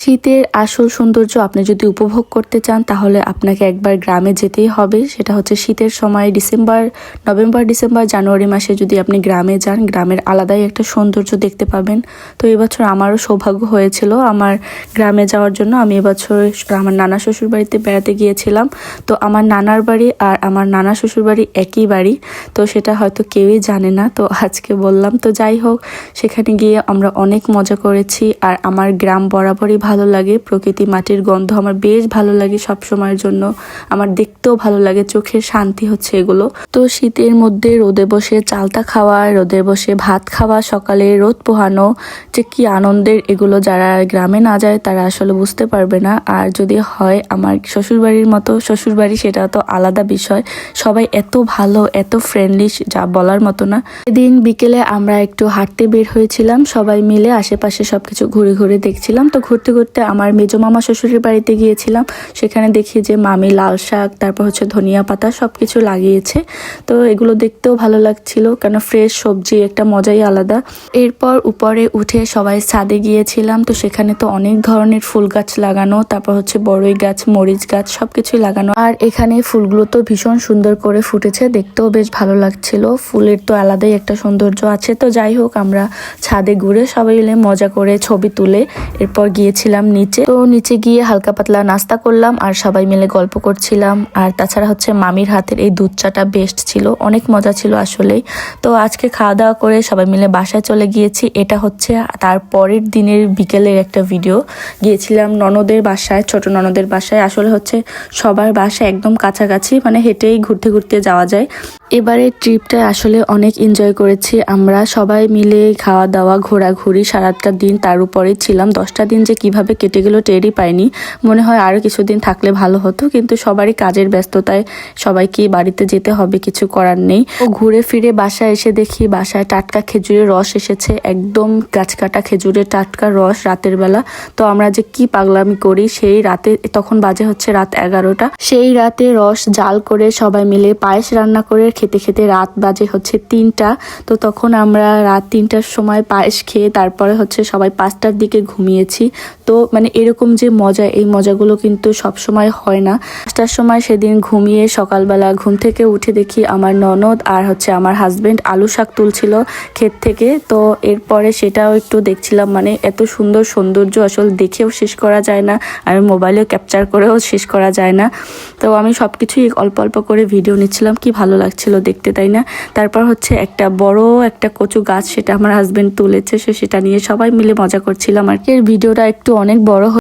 শীতের আসল সৌন্দর্য আপনি যদি উপভোগ করতে চান তাহলে আপনাকে একবার গ্রামে যেতেই হবে। সেটা হচ্ছে শীতের সময় নভেম্বর, ডিসেম্বর, জানুয়ারি মাসে যদি আপনি গ্রামে যান, গ্রামের আলাদাই একটা সৌন্দর্য দেখতে পাবেন। তো এবছর আমারও সৌভাগ্য হয়েছিল আমার গ্রামে যাওয়ার জন্য। আমি এবছর আমার নানা শ্বশুর বাড়িতে বেড়াতে গিয়েছিলাম। তো আমার নানার বাড়ি আর আমার নানা শ্বশুর বাড়ি একই বাড়ি, তো সেটা হয়তো কেউই জানে না, তো আজকে বললাম। তো যাই হোক, সেখানে গিয়ে আমরা অনেক মজা করেছি। আর আমার গ্রাম বরাবরই ভালো লাগে, প্রকৃতি মাটির গন্ধ আমার বেশ ভালো লাগে সব সময়ের জন্য। আমার দেখতেও ভালো লাগে, চোখের শান্তি হচ্ছে এগুলো। তো শীতের মধ্যে রোদে বসে চালতা খাওয়া, রোদে বসে ভাত খাওয়া, সকালে রোদ পোহানো, যে কি আনন্দের এগুলো, যারা গ্রামে না যায় তারা আসলে বুঝতে পারবে না। আর যদি হয় আমার শ্বশুরবাড়ির মতো শ্বশুরবাড়ি, সেটা তো আলাদা বিষয়। সবাই এত ভালো, এত ফ্রেন্ডলি, যা বলার মতো না। সেদিন বিকেলে আমরা একটু হাঁটতে বের হয়েছিলাম, সবাই মিলে আশেপাশে সবকিছু ঘুরে ঘুরে দেখছিলাম। তো ঘুরতে ঘুরতে আমার মেজো মামা শ্বশুরের বাড়িতে গিয়েছিলাম। সেখানে দেখি যে মামি লাল শাক, তারপর হচ্ছে ধনিয়া পাতা সবকিছু লাগিয়েছে। তো এগুলো দেখতেও ভালো লাগছিল, কেন ফ্রেশ সবজি, একটা মজাই আলাদা। এরপর উপরে উঠে সবাই ছাদে গিয়েছিলাম। তো সেখানে তো অনেক ধরনের ফুল গাছ লাগানো, তারপর হচ্ছে বড়ই গাছ, মরিচ গাছ সবকিছুই লাগানো। আর এখানে ফুলগুলো তো ভীষণ সুন্দর করে ফুটেছে, দেখতেও বেশ ভালো লাগছিল। ফুলের তো আলাদাই একটা সৌন্দর্য আছে। তো যাই হোক, আমরা ছাদে ঘুরে সবাই মিলে মজা করে ছবি তুলে এরপর গিয়েছিলাম নিচে। তো নিচে গিয়ে হালকা পাতলা নাস্তা করলাম আর সবাই মিলে গল্প করছিলাম। আর তাছাড়া হচ্ছে মামির হাতের এই দুধ চাটা বেস্ট ছিল, অনেক মজা ছিল আসলেই। তো আজকে খাওয়া দাওয়া করে সবাই মিলে বাসায় চলে গিয়েছি। এটা হচ্ছে তার পরের দিনের বিকেলের একটা ভিডিও। গিয়েছিলাম ননদের বাসায়, ছোট ননদের বাসায়। আসলে হচ্ছে সবার বাসায় একদম কাছাকাছি, মানে হেঁটেই ঘুরতে ঘুরতে যাওয়া যায়। এবারের ট্রিপটা আসলে অনেক এনজয় করেছি আমরা সবাই মিলে। খাওয়া দাওয়া, ঘোরাঘুরি, সারাটা দিন তার উপরেই ছিলাম। 10টা দিন যে কিভাবে কেটে গেল টেরই পাইনি। মনে হয় আরও কিছুদিন থাকলে ভালো হতো, কিন্তু সবারই কাজের ব্যস্ততায় সবাইকে বাড়িতে যেতে হবে, কিছু করার নেই। ও ঘুরে ফিরে বাসায় এসে দেখি বাসায় টাটকা খেজুরের রস এসেছে, একদম গাছ কাটা খেজুরের টাটকা রস রাতের বেলা। তো আমরা যে কি পাগলামি করি সেই রাতে, তখন বাজে হচ্ছে রাত 11টা, সেই রাতে রস জাল করে সবাই মিলে পায়েস রান্না করে খেতে খেতে রাত বাজে হচ্ছে 3টা। তো তখন আমরা রাত 3টার সময় পায়েস খেয়ে তারপরে হচ্ছে সবাই 5টার দিকে ঘুমিয়েছি। তো মানে এরকম যে মজা, এই মজাগুলো কিন্তু সব সময় হয় না। 5টার সময় সেদিন ঘুমিয়ে সকালবেলা ঘুম থেকে উঠে দেখি আমার ননদ আর হচ্ছে আমার হাজবেন্ড আলু শাক তুলছিল ক্ষেত থেকে। তো এরপরে সেটাও একটু দেখছিলাম, মানে এত সুন্দর সৌন্দর্য আসলে দেখেও শেষ করা যায় না, আর মোবাইলেও ক্যাপচার করেও শেষ করা যায় না। তো আমি সবকিছুই অল্প অল্প করে ভিডিও নিচ্ছিলাম, কি ভালো লাগছিল দেখতে, তাই না? তারপর হচ্ছে একটা বড় একটা কচু গাছ, সেটা আমার হাজবেন্ড তুলেছে, সেটা নিয়ে সবাই মিলে মজা করছিলাম। আর কি ভিডিওটা একটু অনেক বড়